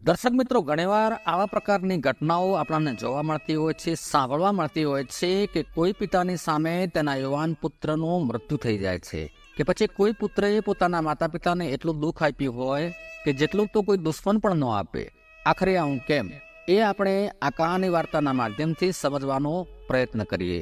દર્શક મિત્રો, ઘણીવાર આવા પ્રકારની ઘટનાઓ આપણને જોવા મળતી હોય છે, સાંભળવા મળતી હોય છે કે કોઈ પિતાની સામે તેના યુવાન પુત્રનું મૃત્યુ થઈ જાય છે, કે પછી કોઈ પુત્રએ પોતાના માતા પિતાને એટલું દુઃખ આપ્યું હોય કે જેટલું તો કોઈ દુશ્મન પણ ન આપે. આખરે આવું કેમ, એ આપણે આ કહાની વાર્તાના માધ્યમથી સમજવાનો પ્રયત્ન કરીએ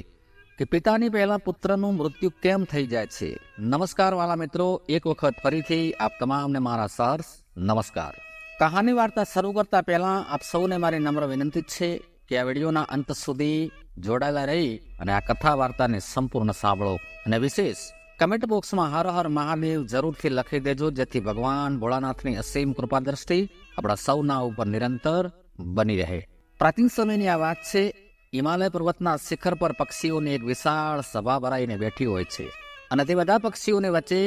કે પિતાની પહેલા પુત્રનું મૃત્યુ કેમ થઈ જાય છે. નમસ્કાર વાલા મિત્રો, એક વખત ફરીથી આપ તમામને મારા સહર્ષ નમસ્કાર. કહાની વાર્તા શરૂ કરતા પહેલા આપ સૌને મારી નમ્ર વિનંતી છે કે આ વિડીયોના અંત સુધી જોડાયેલા રહી અને આ કથા વાર્તાને સંપૂર્ણ સાંભળો અને વિશેષ કમેન્ટ બોક્સમાં હર હર મહાદેવ જરૂરથી લખી દેજો, જેથી ભગવાન ભોળાનાથની અસીમ કૃપા દ્રષ્ટિ આપણા સૌના ઉપર નિરંતર બની રહે. પ્રાચીન સમયની આ વાત છે. હિમાલય પર્વતના શિખર પર પક્ષીઓની એક વિશાળ સભા ભરાઈને બેઠી હોય છે અને તે બધા પક્ષીઓની વચ્ચે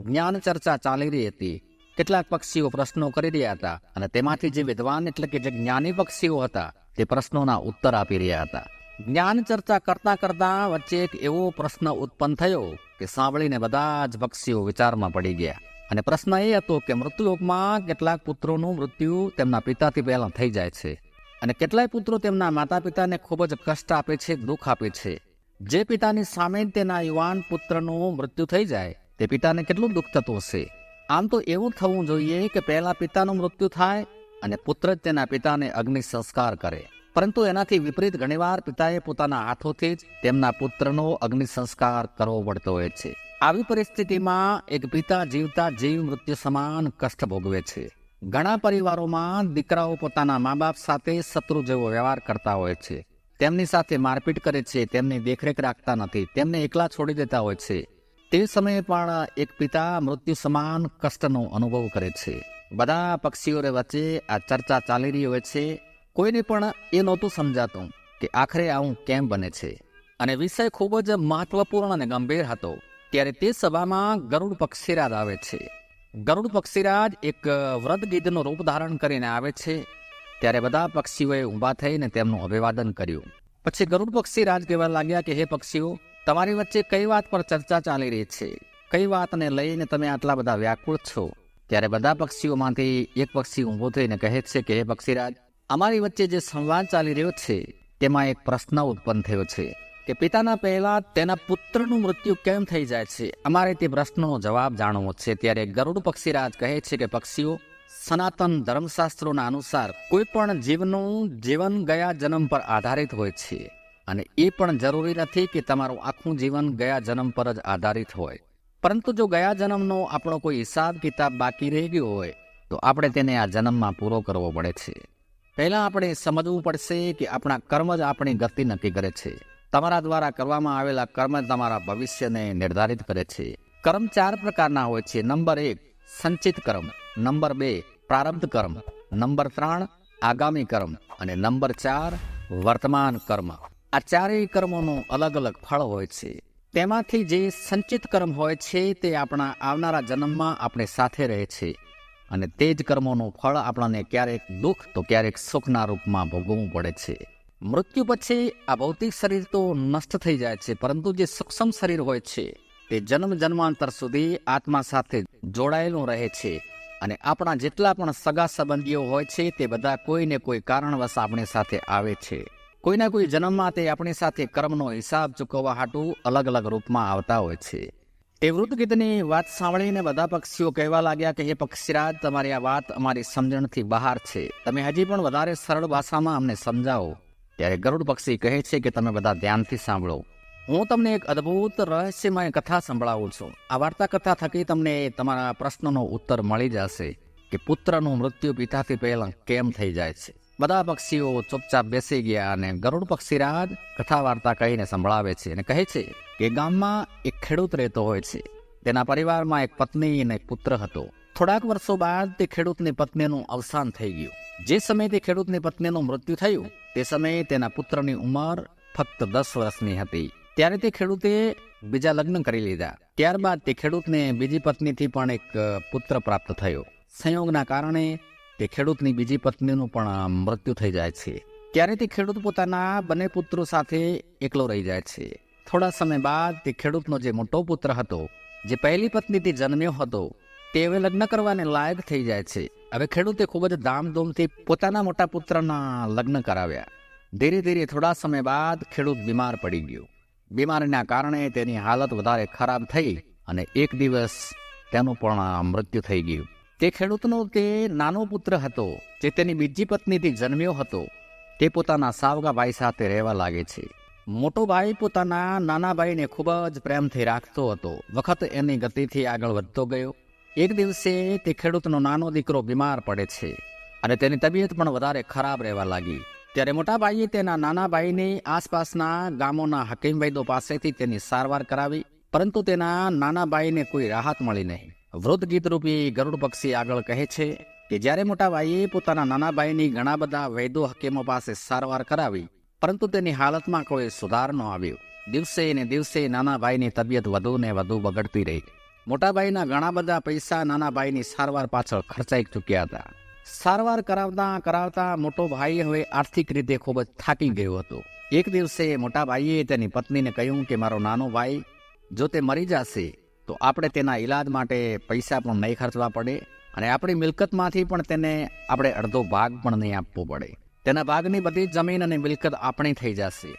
જ્ઞાન ચર્ચા ચાલી રહી હતી. કેટલાક પક્ષીઓ પ્રશ્નો કરી રહ્યા હતા અને તેમાંથી જે વિદ્વાન એટલે કે જે જ્ઞાની પક્ષીઓ હતા તે પ્રશ્નોના ઉત્તર આપી રહ્યા હતા. જ્ઞાન ચર્ચા કરતા કરતા વચ્ચે એક એવો પ્રશ્ન ઉત્પન્ન થયો કે સાંભળીને બધા જ પક્ષીઓ વિચારમાં પડી ગયા. અને પ્રશ્ન એ હતો કે મૃત્યુલોકમાં કેટલાક પુત્રોનું મૃત્યુ તેમના પિતાથી પહેલા થઈ જાય છે અને કેટલાય પુત્રો તેમના માતા પિતાને ખૂબ જ કષ્ટ આપે છે, દુઃખ આપે છે. જે પિતાની સામે તેના યુવાન પુત્રનું મૃત્યુ થઈ જાય તે પિતાને કેટલું દુઃખ થતું હશે. આમ તો એવું થવું જોઈએ કે પહેલા પિતાનું મૃત્યુ થાય અને પુત્ર જ તેના પિતાને અગ્નિ સંસ્કાર કરે, પરંતુ એનાથી વિપરીત ઘણીવાર પિતાએ પોતાના હાથોથી જ તેમના પુત્રનો અગ્નિ સંસ્કાર કરવો પડતો હોય છે. આવી પરિસ્થિતિમાં એક પિતા જીવતા જીવ મૃત્યુ સમાન કષ્ટ ભોગવે છે. ઘણા પરિવારોમાં દીકરાઓ પોતાના મા બાપ સાથે શત્રુ જેવો વ્યવહાર કરતા હોય છે, તેમની સાથે મારપીટ કરે છે, તેમની દેખરેખ રાખતા નથી, તેમને એકલા છોડી દેતા હોય છે. તે સમયે પણ એક પિતા મૃત્યુ સમાન કષ્ટનો અનુભવ કરે છે. બધા પક્ષીઓને વચ્ચે આ ચર્ચા ચાલી રહી હોય છે. કોઈને પણ એ નહોતું સમજાતું કે આખરે આવું કેમ બને છે અને વિષય ખૂબ જ મહત્વપૂર્ણ અને ગંભીર હતો. ત્યારે તે સભામાં ગરુડ પક્ષીરાજ આવે છે. ગરુડ પક્ષીરાજ એક વૃદ્ધ ગીધનું રૂપ ધારણ કરીને આવે છે. ત્યારે બધા પક્ષીઓએ ઊભા થઈને તેમનું અભિવાદન કર્યું. પછી ગરુડ પક્ષીરાજ કહેવા લાગ્યા કે હે પક્ષીઓ, તમારી વચ્ચે કઈ વાત પર ચર્ચા ચાલી રહી છે? કઈ વાતને લઈને તમે આટલા બધા વ્યાકુળ છો? ત્યારે બધા પક્ષીઓમાંથી એક પક્ષી ઊભો થઈને કહે છે કે હે પક્ષીરાજ, અમારી વચ્ચે જે સંવાદ ચાલી રહ્યો છે તેમાં એક પ્રશ્ન ઉત્પન્ન થયો છે કે પિતાના પહેલા તેના પુત્રનું મૃત્યુ કેમ થઈ જાય છે. અમારે તે પ્રશ્નનો જવાબ જાણવો છે. ત્યારે ગરુડ પક્ષીરાજ કહે છે કે પક્ષીઓ, સનાતન ધર્મશાસ્ત્રોના અનુસાર કોઈ પણ જીવનું જીવન ગયા જન્મ પર આધારિત હોય છે અને એ પણ જરૂરી નથી કે તમારું આખું જીવન ગયા જન્મ પર જ આધારિત હોય, પરંતુ જો ગયા જન્મનો આપણો કોઈ હિસાબ કિતાબ બાકી રહી ગયો હોય તો આપણે તેને આ જન્મમાં પૂરો કરવો પડે છે. પહેલાં આપણે સમજવું પડશે કે આપણા કર્મ જ આપણી ગતિ નક્કી કરે છે. તમારા દ્વારા કરવામાં આવેલા કર્મ તમારા ભવિષ્યને નિર્ધારિત કરે છે. કર્મ 4 પ્રકારના હોય છે. નંબર 1 સંચિત કર્મ, નંબર 2 પ્રારબ્ધ કર્મ, નંબર 3 આગામી કર્મ અને નંબર 4 વર્તમાન કર્મ. આ ચારેય કર્મોનું અલગ અલગ ફળ હોય છે. તેમાંથી જે સંચિત કર્મ હોય છે તે આપણા આવનારા જન્મમાં આપણે સાથે રહે છે અને તે જ કર્મોનું ફળ આપણને ક્યારેક દુઃખ તો ક્યારેક સુખના રૂપમાં ભોગવવું પડે છે. મૃત્યુ પછી આ ભૌતિક શરીર તો નષ્ટ થઈ જાય છે, પરંતુ જે સૂક્ષ્મ શરીર હોય છે તે જન્મ જન્માંતર સુધી આત્મા સાથે જોડાયેલું રહે છે અને આપણા જેટલા પણ સગા સંબંધીઓ હોય છે તે બધા કોઈને કોઈ કારણવશ આપણી સાથે આવે છે. કોઈના કોઈ જન્મમાં તે આપણી સાથે કર્મનો હિસાબ ચૂકવવા હાટુ અલગ અલગ રૂપમાં આવતા હોય છે. તે વૃદ્ધ ગીતની વાત સાંભળીને બધા પક્ષીઓ કહેવા લાગ્યા કે હે પક્ષીરાજ, તમારી આ વાત અમારી સમજણથી બહાર છે. તમે હજી પણ વધારે સરળ ભાષામાં અમને સમજાવો. ત્યારે ગરુડ પક્ષી કહે છે કે તમે બધા ધ્યાનથી સાંભળો. હું તમને એક અદ્ભુત રહસ્યમય કથા સંભળાવું છું. આ વાર્તા કથા થકી તમને તમારા પ્રશ્નનો ઉત્તર મળી જશે કે પુત્રનું મૃત્યુ પિતાથી પહેલા કેમ થઈ જાય છે. બધા પક્ષીઓ ચૂપચાપ બેસી ગયા અને ગરુડ પક્ષીરાજ કથા વાર્તા કહીને સંભળાવે છે અને કહે છે કે ગામમાં એક ખેડૂત રહેતો હોય છે. તેના પરિવારમાં એક પત્ની અને એક પુત્ર હતો. થોડાક વર્ષો બાદ તે ખેડૂતની પત્નીનું અવસાન થઈ ગયું. જે સમયે તે ખેડૂતની પત્નીનું મૃત્યુ થયું તે સમયે તેના પુત્રની ઉંમર ફક્ત 10 વર્ષની હતી. ત્યારે તે ખેડૂતે બીજા લગ્ન કરી લીધા. ત્યારબાદ તે ખેડૂતને બીજી પત્નીથી પણ એક પુત્ર પ્રાપ્ત થયો. સંયોગના કારણે તે ખેડૂતની બીજી પત્નીનું પણ મૃત્યુ થઈ જાય છે. ત્યારે તે ખેડૂત પોતાના બંને પુત્રો સાથે એકલો રહી જાય છે. થોડા સમય બાદ તે ખેડૂતનો જે મોટો પુત્ર હતો, જે પહેલી પત્નીથી જન્મ્યો હતો, તે હવે લગ્ન કરવાને લાયક થઈ જાય છે. હવે ખેડૂતે ખૂબ જ ધામધૂમથી પોતાના મોટા પુત્રના લગ્ન કરાવ્યા. ધીરે ધીરે થોડા સમય બાદ ખેડૂત બીમાર પડી ગયો. બીમારીના કારણે તેની હાલત વધારે ખરાબ થઈ અને એક દિવસ તેનું પણ મૃત્યુ થઈ ગયું. તે ખેડૂતનો તે નાનો પુત્ર હતો જે તેની બીજી પત્નીથી જન્મ્યો હતો, તે પોતાના સાવગા ભાઈ સાથે રહેવા લાગે છે. મોટો ભાઈ પોતાના નાના ભાઈને ખૂબ જ પ્રેમથી રાખતો હતો. વખત એની ગતિથી આગળ વધતો ગયો. એક દિવસે તે ખેડૂતનો નાનો દીકરો બીમાર પડે છે અને તેની તબિયત પણ વધારે ખરાબ રહેવા લાગી. ત્યારે મોટા ભાઈએ તેના નાના ભાઈને આસપાસના ગામોના હકીમ વૈદ્યો પાસેથી તેની સારવાર કરાવી, પરંતુ તેના નાના ભાઈને કોઈ રાહત મળી નહીં. વૃદ્ધ ગીતરૂપી ગરુડ પક્ષી આગળ કહે છે કે જ્યારે મોટા ભાઈએ પોતાના નાના ભાઈની ઘણા બધા વૈદ્યો હકીમો પાસે સારવાર કરાવી, પરંતુ તેની હાલતમાં કોઈ સુધાર ન આવ્યો. દિવસે ને દિવસે નાના ભાઈની તબિયત વધુ ને વધુ બગડતી રહી. મોટા ભાઈના ઘણા બધા પૈસા નાના ભાઈની સારવાર પાછળ ખર્ચાઈ ચૂક્યા હતા. સારવાર કરાવતા મોટો ભાઈ હવે આર્થિક રીતે ખૂબ જ થાકી ગયો હતો. એક દિવસે મોટા ભાઈએ તેની પત્નીને કહ્યું કે મારો નાનો ભાઈ જો તે મરી જશે તો આપણે તેના ઈલાજ માટે પૈસા પણ નહીં ખર્ચવા પડે અને આપણી મિલકતમાંથી પણ તેને આપણે અડધો ભાગ પણ નહીં આપવો પડે. તેના ભાગની બધી જમીન અને મિલકત આપણી થઈ જશે.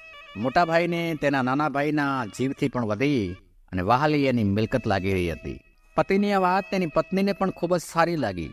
મોટા ભાઈને તેના નાના ભાઈના જીવથી પણ વધી અને વહાલી એની મિલકત લાગી રહી હતી. પતિની આ વાત તેની પત્નીને પણ ખૂબ જ સારી લાગી.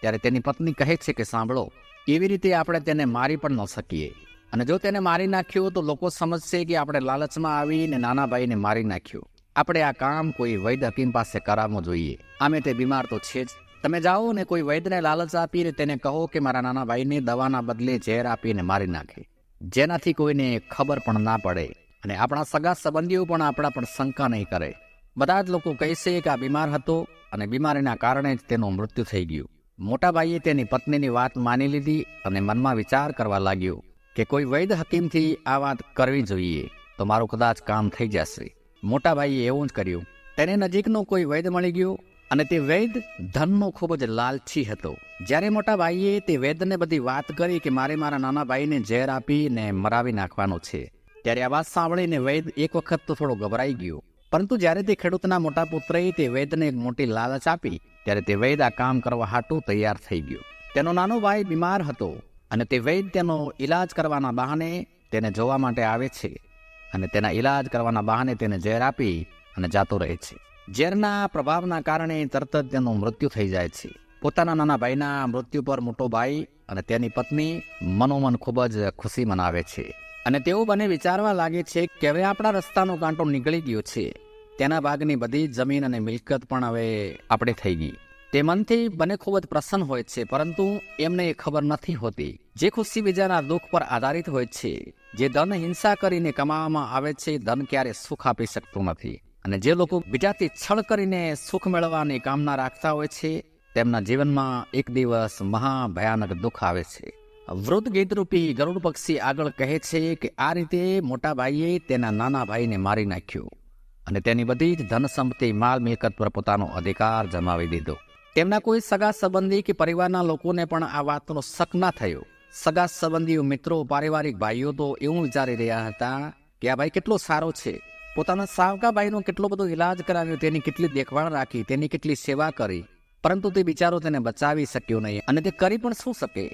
ત્યારે તેની પત્ની કહે છે કે સાંભળો, એવી રીતે આપણે તેને મારી પણ ન શકીએ, અને જો તેને મારી નાખ્યો તો લોકો સમજશે કે આપણે લાલચમાં આવીને નાના ભાઈને મારી નાખ્યો. આપણે આ કામ કોઈ વૈદ્ય હકીમ પાસે કરાવવું જોઈએ. આમે તે બીમાર તો છે જ. તમે જાઓ ને કોઈ વૈદ્યને લાલચ આપીને તેને કહો કે મારા નાના ભાઈને દવાના બદલે ઝેર આપીને મારી નાખે, જેનાથી કોઈને ખબર પણ ના પડે અને આપણા સગા સંબંધીઓ પણ આપણા પણ શંકા નહીં કરે. બધા જ લોકો કહેશે કે આ બીમાર હતો અને બીમારીના કારણે જ તેનું મૃત્યુ થઈ ગયું. મોટા ભાઈએ તેની પત્નીની વાત માની લીધી અને મનમાં વિચાર કરવા લાગ્યો કે કોઈ વૈદ્ય હકીમથી આ વાત કરવી જોઈએ તો મારું કદાચ કામ થઈ જશે. મોટા ભાઈએ એવું જ કર્યું. તેને નજીકનો કોઈ વૈદ્ય મળી ગયો અને તે વૈદ્ય ધનનો ખૂબ જ લાલચી હતો. જ્યારે મોટા ભાઈએ તે વૈદ્યને બધી વાત કરી કે મારે મારા નાના ભાઈને ઝેર આપીને મરાવી નાખવાનો છે, ત્યારે આ વાત સાંભળીને વૈદ્ય એક વખત તો થોડો ગભરાઈ ગયો. પરંતુ જ્યારે તે ખેડૂતના મોટા પુત્રએ તે વૈદ્યને એક મોટી લાલચ આપી, ત્યારે તે વૈદ્ય આ કામ કરવા હાટું તૈયાર થઈ ગયો. તેનો નાનો ભાઈ બીમાર હતો અને તે વૈદ્ય તેનો ઈલાજ કરવાના બહાને તેને જોવા માટે આવે છે અને તેના ઈલાજ કરવાના બહાને તેને ઝેર આપી અને જાતો રહે છે. ઝેરના પ્રભાવના કારણે તરત જ તેનું મૃત્યુ થઈ જાય છે. પોતાના નાના ભાઈના મૃત્યુ પર મોટો ભાઈ અને તેની પત્ની મનોમન ખૂબ જ ખુશી મનાવે છે અને તેઓ બંને વિચારવા લાગે છે કે હવે આપણા રસ્તાનો કાંટો નીકળી ગયો છે. તેના ભાગની બધી જમીન અને મિલકત પણ હવે આપણે થઈ ગઈ. તે મનથી બંને ખૂબ જ પ્રસન્ન હોય છે, પરંતુ એમને એ ખબર નથી હોતી જે ખુશી બીજાના દુઃખ પર આધારિત હોય છે, જે ધન હિંસા કરીને કમાવામાં આવે છે, ધન ક્યારે સુખ આપી શકતું નથી. અને જે લોકો બીજાથી છળ કરીને સુખ મેળવવાની કામના રાખતા હોય છે, તેમના જીવનમાં એક દિવસ મહાભયાનક દુઃખ આવે છે. વૃદ્ધ ગીતરૂપી ગરુડ પક્ષી આગળ કહે છે કે આ રીતે મોટા ભાઈએ તેના નાના ભાઈને મારી નાખ્યો અને તેની બધી જ ધન સંપત્તિ માલ મિલકત પર પોતાનો અધિકાર જમાવી દીધો. તેમના કોઈ સગા સંબંધી કે પરિવારના લોકોને પણ આ વાતનો શક ના થયો. સગા સંબંધીઓ, મિત્રો, પારિવારિક ભાઈઓ તો એવું વિચારી રહ્યા હતા કે આ ભાઈ કેટલો સારો છે, પોતાના સાવકા ભાઈનો કેટલો બધો ઈલાજ કરાવ્યો, તેની કેટલી દેખભાળ રાખી, તેની કેટલી સેવા કરી, પરંતુ તે બિચારો તેને બચાવી શક્યો નહીં અને તે કરી પણ શું શકે.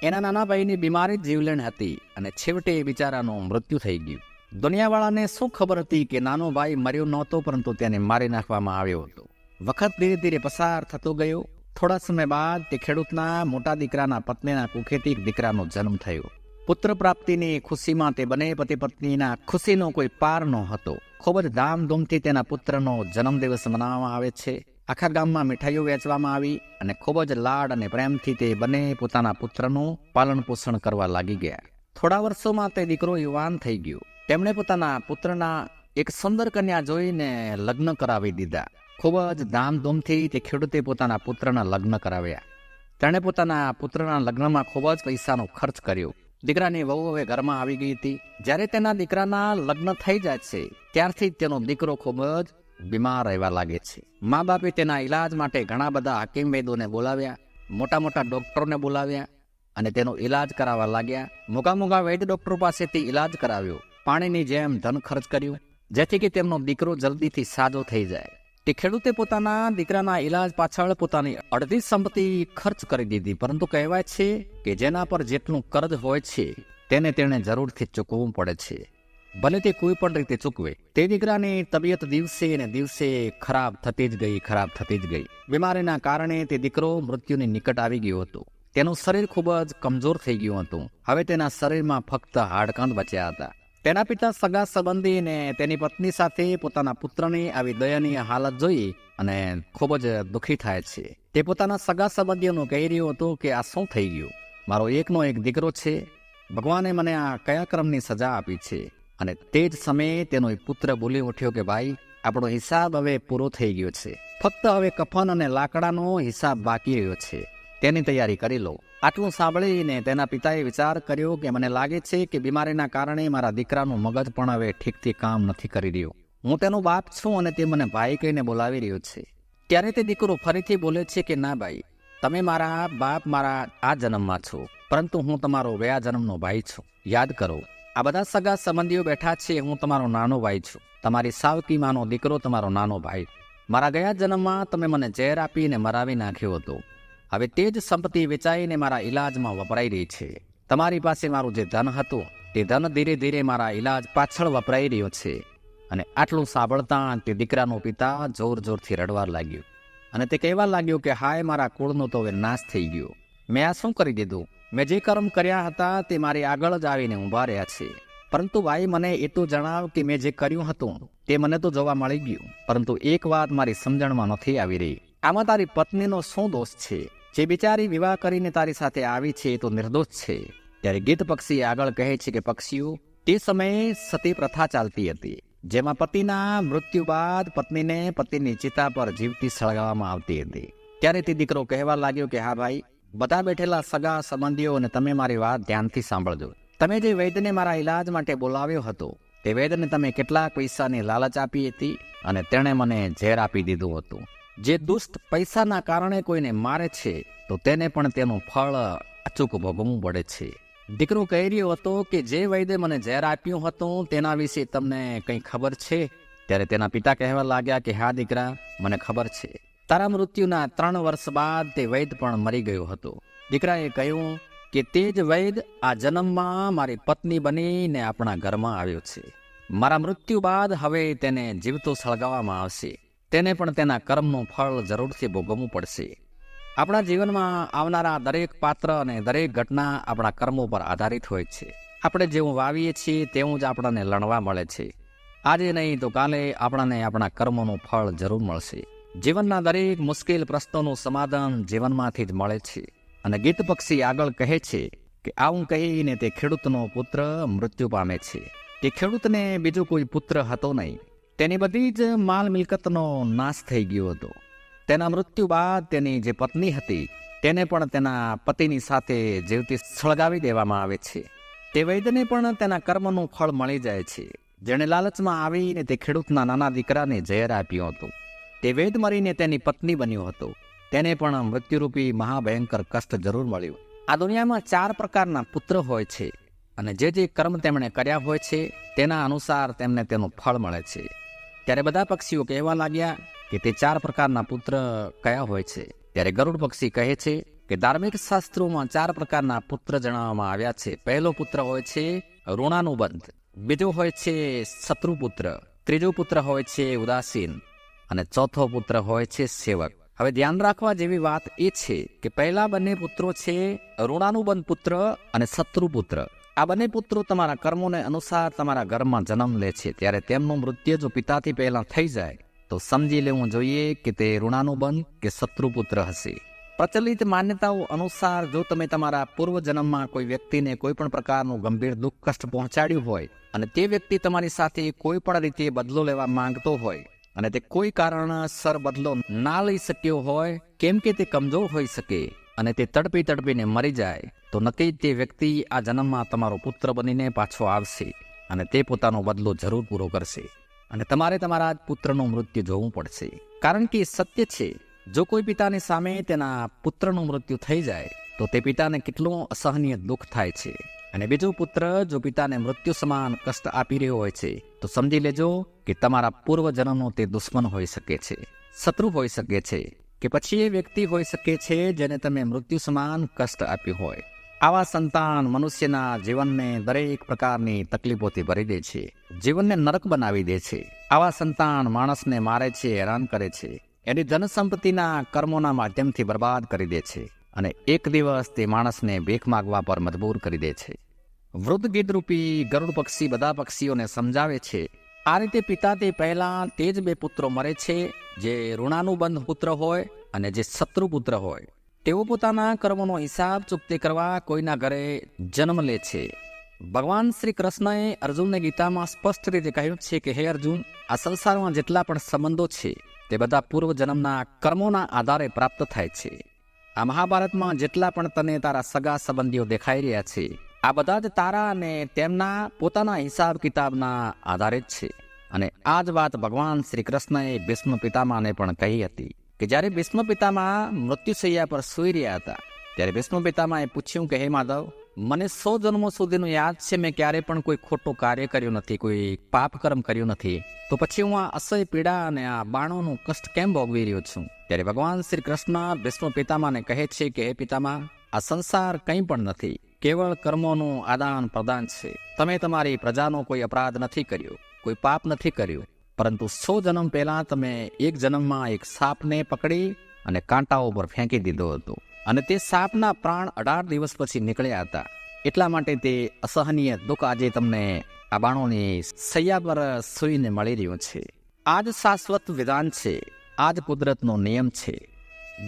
એના નાના ભાઈની બીમારી જીવલેણ હતી અને છેવટે એ બિચારાનું મૃત્યુ થઈ ગયું. દુનિયાવાળાને શું ખબર હતી કે નાનો ભાઈ મર્યો નહોતો, પરંતુ તેને મારી નાખવામાં આવ્યો હતો. વખત ધીરે ધીરે પસાર થતો ગયો. થોડા સમય બાદ તે ખેડૂતના મોટા દીકરાના પત્નીના કુખેથી એક દીકરાનો જન્મ થયો. પુત્ર પ્રાપ્તિની ખુશીમાં તે બંને પતિ પત્નીના ખુશીનો કોઈ પાર ન હતો. ખૂબ જ ધામધૂમથી તેના પુત્રનો જન્મદિવસ મનાવવામાં આવે છે. આખા ગામમાં મીઠાઈઓ વેચવામાં આવી અને ખૂબ જ લાડ અને પ્રેમથી તે બંને પોતાના પુત્રનું પાલન પોષણ કરવા લાગી ગયા. થોડા વર્ષોમાં તે દીકરો યુવાન થઈ ગયો. તેમણે પોતાના પુત્રના એક સુંદર કન્યા જોઈને લગ્ન કરાવી દીધા. ખૂબ જ ધામધૂમથી તે ખેડૂતે પોતાના પુત્રના લગ્ન કરાવ્યા. તેણે પોતાના પુત્રના લગ્નમાં ખૂબ જ પૈસાનો ખર્ચ કર્યો. દીકરાની વહુ હવે ઘરમાં આવી ગઈ હતી. જ્યારે તેના દીકરાના લગ્ન થઈ જાય છે ત્યારથી તેનો દીકરો ખૂબ જ બીમાર રહેવા લાગે છે. મા બાપે તેના ઈલાજ માટે ઘણા બધા હકીમ વૈદ્યોને બોલાવ્યા, મોટા મોટા ડોક્ટરોને બોલાવ્યા અને તેનો ઈલાજ કરાવવા લાગ્યા. મોગા વૈદ્ય ડોક્ટરો પાસેથી ઈલાજ કરાવ્યો. પાણીની જેમ ધન ખર્ચ કર્યું જેથી કે તેમનો દીકરો જલ્દીથી સાજો થઈ જાય. તે તે ખેડૂતે પોતાના દીકરાના ઈલાજ પાછળ પોતાની અડધી સંપત્તિ ખર્ચ કરી દીધી, પરંતુ કહેવાય છે કે જેના પર જેટલું કર્જ હોય છે તેને તેણે જરૂરથી ચૂકવવું પડે છે, ભલે તે કોઈ પણ રીતે ચૂકવે. તે દીકરાની તબિયત દિવસે ને દિવસે ખરાબ થતી જ ગઈ. બીમારીના કારણે તે દીકરો મૃત્યુની નિકટ આવી ગયો હતો. તેનું શરીર ખૂબ જ કમજોર થઈ ગયું હતું. હવે તેના શરીરમાં ફક્ત હાડકાં બચ્યા હતા. તેના પિતા સગા સંબંધી ને તેની પત્ની સાથે પોતાના પુત્રની આવી દયનીય હાલત જોઈ અને ખૂબ જ દુઃખી થાય છે. તે પોતાના સગા સંબંધીઓનું કહી રહ્યો હતો કે આ શું થઈ ગયું? મારો એકનો એક દીકરો છે. ભગવાને મને આ કયા ક્રમની સજા આપી છે? અને તે જ સમયે તેનો એક પુત્ર બોલી ઉઠ્યો કે ભાઈ, આપણો હિસાબ હવે પૂરો થઈ ગયો છે. ફક્ત હવે કફન અને લાકડાનો હિસાબ બાકી રહ્યો છે. તેની તૈયારી કરી લો. આટલું સાંભળીને તેના પિતાએ વિચાર કર્યો કે મને લાગે છે કે બીમારીના કારણે મારા દીકરાનું મગજ પણ હવે ઠીકથી કામ નથી કરી રહ્યું. હું તેનો બાપ છું અને તે મને ભાઈ કહીને બોલાવી રહ્યો છે. ત્યારે તે દીકરો ફરીથી બોલે છે કે ના ભાઈ, તમે મારા બાપ મારા આ જન્મમાં છો, પરંતુ હું તમારો ગયા જન્મનો ભાઈ છું. યાદ કરો, આ બધા સગા સંબંધીઓ બેઠા છે. હું તમારો નાનો ભાઈ છું. તમારી સાવકી માનો દીકરો તમારો નાનો ભાઈ. મારા ગયા જન્મમાં તમે મને ઝેર આપીને મરાવી નાખ્યો હતો. હવે તે જ સંપત્તિ વેચાઈને મારા ઈલાજમાં વપરાઈ રહી છે. તમારી પાસે મારું જે ધન હતું તે ધન ધીરે ધીરે મારા ઈલાજ પાછળ વપરાઈ રહ્યો છે. અને આટલું સાંભળતા તે દીકરાનો પિતા જોર જોરથી રડવા લાગ્યો અને તે કહેવા લાગ્યો કે હાય, મારા કુળનો તો હવે નાશ થઈ ગયો. મેં આ શું કરી દીધું? મેં જે કર્મ કર્યા હતા તે મારી આગળ જ આવીને ઊભા રહ્યા છે. પરંતુ ભાઈ, મને એ તો જણાવ કે મેં જે કર્યું હતું તે મને તો જોવા મળી ગયું, પરંતુ એક વાત મારી સમજણમાં નથી આવી રહી. આમાં તારી પત્નીનો શું દોષ છે? જે બિચારી વિવાહ કરીને તારી સાથે આવી છે એ તો નિર્દોષ છે. ત્યારે ગીત પક્ષી આગળ કહે છે કે પક્ષીઓ, તે સમયે સતી પ્રથા ચાલતી હતી, જેમાં પતિના મૃત્યુ બાદ પત્નીને પતિની ચિતા પર જીવતી સળગાવવામાં આવતી હતી. ત્યારે તે દીકરો કહેવા લાગ્યો કે હા ભાઈ, બધા બેઠેલા સગા સંબંધીઓ અને તમે મારી વાત ધ્યાનથી સાંભળજો. તમે જે વૈદ્યને મારા ઈલાજ માટે બોલાવ્યો હતો તે વૈદ્યને તમે કેટલાક પૈસાની લાલચ આપી હતી અને તેણે મને ઝેર આપી દીધું હતું. જે દુષ્ટ પૈસાના કારણે કોઈને મારે છે તો તેને પણ તેનું ફળ અચૂક ભોગવવું પડે છે. દીકરો કહી રહ્યો હતો કે જે વૈદ્ય મને ઝેર આપ્યું હતું તેના વિશે તમને કંઈ ખબર છે? ત્યારે તેના પિતા કહેવા લાગ્યા કે હા દીકરા, મને ખબર છે. તારા મૃત્યુના 3 વર્ષ બાદ તે વૈદ્ય પણ મરી ગયો હતો. દીકરાએ કહ્યું કે તે જ વૈદ્ય આ જન્મમાં મારી પત્ની બનીને આપણા ઘરમાં આવ્યો છે. મારા મૃત્યુ બાદ હવે તેને જીવતો સળગાવવામાં આવશે. તેને પણ તેના કર્મનું ફળ જરૂરથી ભોગવવું પડશે. આપણા જીવનમાં આવનારા દરેક પાત્ર અને દરેક ઘટના આપણા કર્મો પર આધારિત હોય છે. આપણે જેવું વાવીએ છીએ તેવું જ આપણને લણવા મળે છે. આજે નહીં તો કાલે આપણને આપણા કર્મોનું ફળ જરૂર મળશે. જીવનના દરેક મુશ્કેલ પ્રશ્નોનું સમાધાન જીવનમાંથી જ મળે છે. અને ગીત પક્ષી આગળ કહે છે કે આવું કહીને તે ખેડૂતનો પુત્ર મૃત્યુ પામે છે. તે ખેડૂતને બીજો કોઈ પુત્ર હતો નહીં. તેની બધી જ માલ મિલકતનો નાશ થઈ ગયો હતો. તેના મૃત્યુ બાદ તેની જે પત્ની હતી તેને પણ તેના પતિની સાથે જીવતી સળગાવી દેવામાં આવે છે. તે વૈદ્યને પણ તેના કર્મનું ફળ મળી જાય છે. જેણે લાલચમાં આવીને તે ખેડૂતના નાના દીકરાને ઝેર આપ્યું હતું. તે વૈદ્ય મરીને તેની પત્ની બન્યો હતો. તેને પણ મૃત્યુરૂપી મહાભયંકર કષ્ટ જરૂર મળ્યું. આ દુનિયામાં 4 પ્રકારના પુત્ર હોય છે અને જે કર્મ તેમણે કર્યા હોય છે તેના અનુસાર તેમને તેનું ફળ મળે છે. ત્યારે બધા પક્ષીઓ કહેવા લાગ્યા કે તે 4 પ્રકારના પુત્ર કયા હોય છે? ત્યારે ગરુડ પક્ષી કહે છે કે ધાર્મિક શાસ્ત્રોમાં 4 પ્રકારના પુત્ર જણાવવામાં આવ્યા છે. પહેલો પુત્ર હોય છે ઋણાનુબંધ, બીજો હોય છે શત્રુપુત્ર, ત્રીજો પુત્ર હોય છે ઉદાસીન અને ચોથો પુત્ર હોય છે સેવક. હવે ધ્યાન રાખવા જેવી વાત એ છે કે પહેલા બંને પુત્રો છે ઋણાનુબંધ પુત્ર અને શત્રુપુત્ર. આ બંને પુત્રો તમારા કર્મોને અનુસાર તમારા ઘરમાં જન્મ લે છે. ત્યારે તેમનું મૃત્યુ જો પિતાથી પહેલા થઈ જાય તો સમજી લેવું જોઈએ કે તે ઋણાનુબંધ કે શત્રુપુત્ર હશે. પ્રચલિત માન્યતાઓ અનુસાર જો તમે તમારા પૂર્વજન્મમાં કોઈ વ્યક્તિને કોઈ પણ પ્રકારનું ગંભીર દુઃખ કષ્ટ પહોંચાડ્યું હોય અને તે વ્યક્તિ તમારી સાથે કોઈ પણ રીતે બદલો લેવા માંગતો હોય અને તે કોઈ કારણસર બદલો ના લઈ શક્યો હોય, કેમ કે તે કમજોર હોઈ શકે અને તે તડપીને મરી જાય, તો નક્કી તે વ્યક્તિ આ જન્મમાં તમારો પુત્ર બનીને પાછો આવશે અને તે પોતાનો બદલો જરૂર પૂરો કરશે અને તમારે તમારા પુત્રનું મૃત્યુ જોવું પડશે. કારણ કે સત્ય છે, જો કોઈ પિતાની સામે તેના પુત્રનું મૃત્યુ થઈ જાય તો તે પિતાને કેટલું અસહનીય દુઃખ થાય છે. અને બીજો પુત્ર જો પિતાને મૃત્યુ સમાન કષ્ટ આપી રહ્યો હોય છે તો સમજી લેજો કે તમારા પૂર્વજન્મનો તે દુશ્મન હોઈ શકે છે. શત્રુ હોઈ શકે છે, કે પછી એ વ્યક્તિ હોઈ શકે છે જેને તમે મૃત્યુ સમાન કષ્ટ આપ્યું હોય. આવા સંતાન મનુષ્યના જીવનને દરેક પ્રકારની તકલીફોથી ભરી દે છે, જીવનને નરક બનાવી દે છે. આવા સંતાન માણસને મારે છે, હેરાન કરે છે, એની ધન સંપત્તિના કર્મોના માધ્યમથી બરબાદ કરી દે છે અને એક દિવસ તે માણસને ભીખ માગવા પર મજબૂર કરી દે છે. વૃદ્ધ ગીધરૂપી ગરુડ પક્ષી બધા પક્ષીઓને સમજાવે છે, આ રીતે પિતાથી પહેલા તે જ બે પુત્રો મરે છે, જે ઋણાનુબંધ પુત્ર હોય અને જે શત્રુ પુત્ર હોય. તેઓ પોતાના કર્મોનો હિસાબ ચૂકતે કરવા કોઈના ઘરે જન્મ લે છે. ભગવાન શ્રી કૃષ્ણએ અર્જુનને ગીતામાં સ્પષ્ટ રીતે કહ્યું છે કે હે અર્જુન, આ સંસારમાં જેટલા પણ સંબંધો છે તે બધા પૂર્વ જન્મના કર્મોના આધારે પ્રાપ્ત થાય છે. આ મહાભારતમાં જેટલા પણ તને તારા સગા સંબંધીઓ દેખાઈ રહ્યા છે, આ બધા જ તારા અને તેમના પોતાના હિસાબ કિતાબના આધારે જ છે. અને આ જ વાત ભગવાન શ્રી કૃષ્ણએ ભીષ્મ પિતામહને પણ કહી હતી કે જ્યારે ભીષ્મ પિતામહ મૃત્યુશૈયા પર સૂઈ રહ્યા હતા, ત્યારે ભીષ્મ પિતામહે પૂછ્યું કે હે માધવ, મને 100 જન્મો સુધીનું યાદ છે, મેં ક્યારે પણ કોઈ ખોટું કાર્ય કર્યું નથી, કોઈ પાપ કર્મ કર્યું નથી, તો પછી હું આ અસહ્ય પીડા અને આ બાણોનું કષ્ટ કેમ ભોગવી રહ્યો છું? ત્યારે ભગવાન શ્રી કૃષ્ણ ભીષ્મ પિતામહને કહે છે કે હે પિતામહ, આ સંસાર કંઈ પણ નથી, કેવળ કર્મોનું આદાન પ્રદાન છે. તમે તમારી પ્રજાનો કોઈ અપરાધ નથી કર્યો, કોઈ પાપ નથી કર્યું, પરંતુ 100 જન્મ પહેલા તમે એક જન્મમાં એક સાપને પકડી અને કાંટાઓ પર ફેંકી દીધો હતો, અને તે સાપના પ્રાણ 18 દિવસ પછી નીકળ્યા હતા. એટલા માટે તે અસહનીય દુઃખ આજે તમને આ બાણોની સૈયા પર સૂઈને મળી રહ્યું છે. આ જ શાશ્વત વિધાન છે, આ જ કુદરતનો નિયમ છે.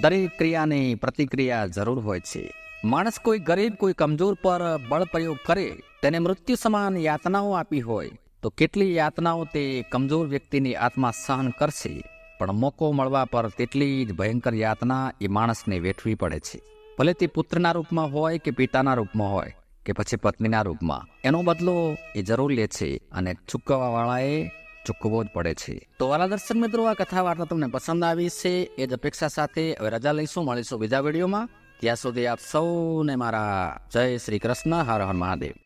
દરેક ક્રિયાની પ્રતિક્રિયા જરૂર હોય છે. માણસ કોઈ ગરીબ, કોઈ કમજોર પર બળ પ્રયોગ કરે, તેને મૃત્યુ સમાન યાતનાઓ આપી હોય, તો કેટલી યાતનાઓ તે કમજોર વ્યક્તિની આત્મા સહન કરશે, પણ મોકો મળવા પર તેટલી જ ભયંકર યાતના એ માણસને વેઠવી પડે છે. ભલે તે પુત્રના રૂપમાં હોય કે પિતાના રૂપમાં હોય કે પછી પત્નીના રૂપમાં, એનો બદલો એ જરૂર લે છે અને ચૂકવવાવાળાએ ચૂકવવો જ પડે છે. તો વાલા દર્શક મિત્રો, આ કથા વાર્તા તમને પસંદ આવી છે એ જ અપેક્ષા સાથે હવે રજા લઈશું, મળીશું બીજા વિડીયોમાં. ત્યાં સુધી આપ સૌને મારા જય શ્રી કૃષ્ણ. હર હર મહાદેવ.